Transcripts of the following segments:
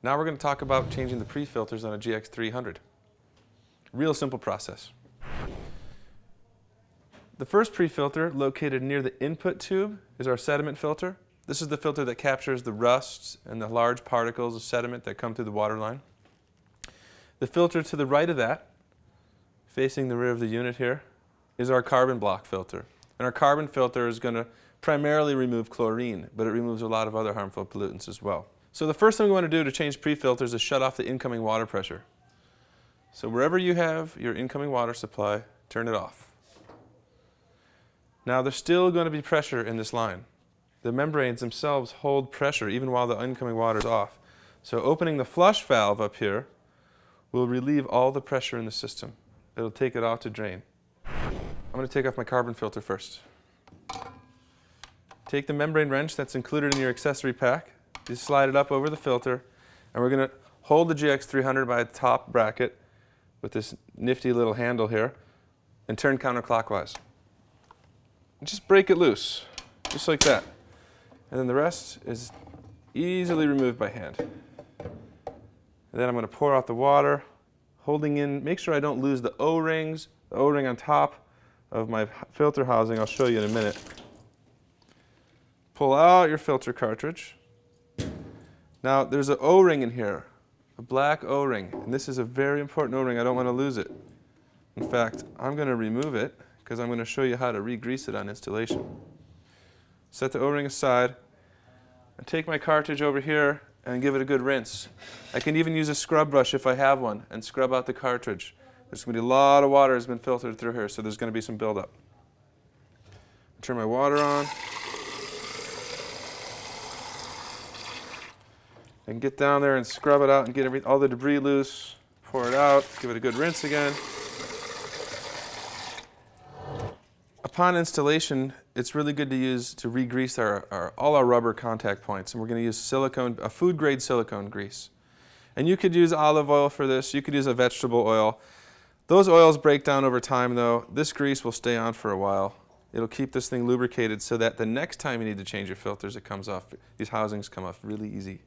Now we're going to talk about changing the pre-filters on a GX300. Real simple process. The first pre-filter, located near the input tube, is our sediment filter. This is the filter that captures the rusts and the large particles of sediment that come through the water line. The filter to the right of that, facing the rear of the unit here, is our carbon block filter. And our carbon filter is going to primarily remove chlorine, but it removes a lot of other harmful pollutants as well. So the first thing we want to do to change pre-filters is shut off the incoming water pressure. So wherever you have your incoming water supply, turn it off. Now there's still going to be pressure in this line. The membranes themselves hold pressure even while the incoming water is off. So opening the flush valve up here will relieve all the pressure in the system. It'll take it off to drain. I'm going to take off my carbon filter first. Take the membrane wrench that's included in your accessory pack. Just slide it up over the filter, and we're going to hold the GX300 by the top bracket with this nifty little handle here and turn counterclockwise. And just break it loose, just like that. And then the rest is easily removed by hand. And then I'm going to pour out the water, holding in, make sure I don't lose the O-rings, the O-ring on top of my filter housing. I'll show you in a minute. Pull out your filter cartridge. Now there's an O-ring in here, a black O-ring, and this is a very important O-ring. I don't want to lose it. In fact, I'm going to remove it because I'm going to show you how to re-grease it on installation. Set the O-ring aside, and take my cartridge over here and give it a good rinse. I can even use a scrub brush if I have one and scrub out the cartridge. There's going to be a lot of water has been filtered through here, so there's going to be some buildup. Turn my water on. I can get down there and scrub it out and get all the debris loose. Pour it out, give it a good rinse again. Upon installation, it's really good to use to re-grease all our rubber contact points. And we're going to use silicone, a food-grade silicone grease. And you could use olive oil for this. You could use a vegetable oil. Those oils break down over time, though. This grease will stay on for a while. It'll keep this thing lubricated so that the next time you need to change your filters, it comes off. These housings come off really easy.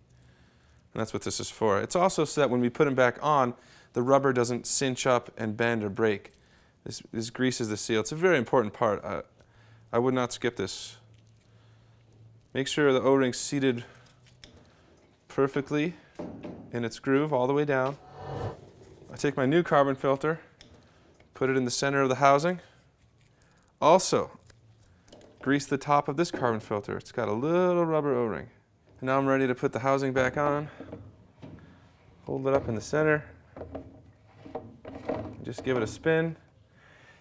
And that's what this is for. It's also so that when we put them back on, the rubber doesn't cinch up and bend or break. This greases the seal. It's a very important part. I would not skip this. Make sure the O-ring's seated perfectly in its groove all the way down. I take my new carbon filter, put it in the center of the housing. Also, grease the top of this carbon filter. It's got a little rubber O-ring. And now I'm ready to put the housing back on. Hold it up in the center. Just give it a spin.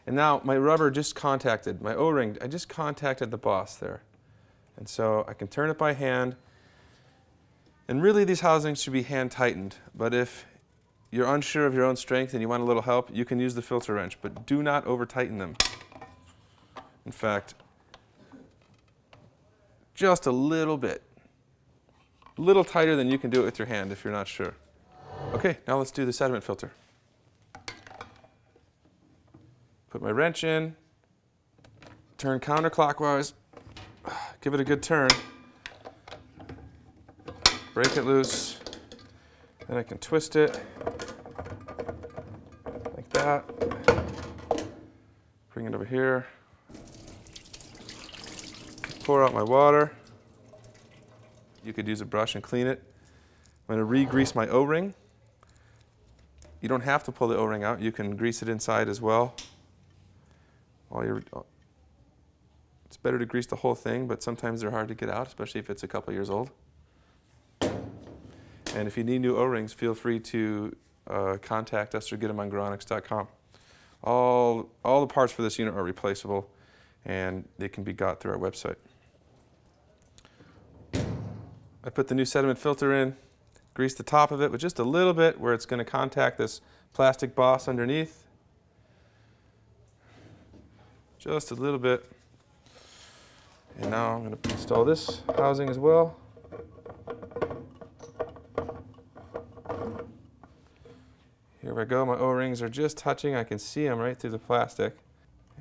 And now my rubber just contacted, my O-ring, I just contacted the boss there. And so I can turn it by hand. And really these housings should be hand tightened. But if you're unsure of your own strength and you want a little help, you can use the filter wrench. But do not over tighten them. In fact, just a little bit. A little tighter than you can do it with your hand if you're not sure. Okay, now let's do the sediment filter. Put my wrench in, turn counterclockwise, give it a good turn, break it loose, then I can twist it like that, bring it over here, pour out my water. You could use a brush and clean it. I'm going to re-grease my O-ring. You don't have to pull the O-ring out. You can grease it inside as well. It's better to grease the whole thing, but sometimes they're hard to get out, especially if it's a couple years old. And if you need new O-rings, feel free to contact us or get them on Gronics.com. All the parts for this unit are replaceable, and they can be got through our website. I put the new sediment filter in, grease the top of it with just a little bit where it's going to contact this plastic boss underneath. Just a little bit. And now I'm going to install this housing as well. Here we go. My O-rings are just touching. I can see them right through the plastic.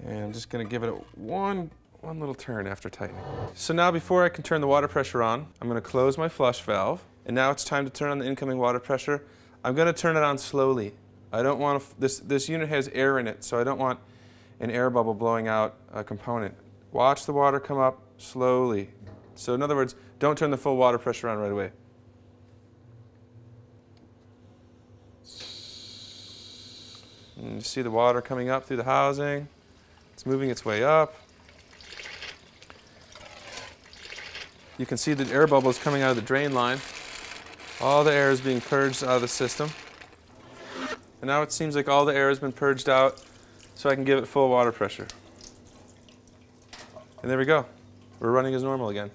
And I'm just going to give it one little turn after tightening. So now before I can turn the water pressure on, I'm going to close my flush valve And now it's time to turn on the incoming water pressure. I'm going to turn it on slowly. I don't want to, this unit has air in it, so I don't want an air bubble blowing out a component. Watch the water come up slowly. So in other words, don't turn the full water pressure on right away. And you see the water coming up through the housing. It's moving its way up. You can see the air bubbles coming out of the drain line. All the air is being purged out of the system. And now it seems like all the air has been purged out, so I can give it full water pressure. And there we go. We're running as normal again.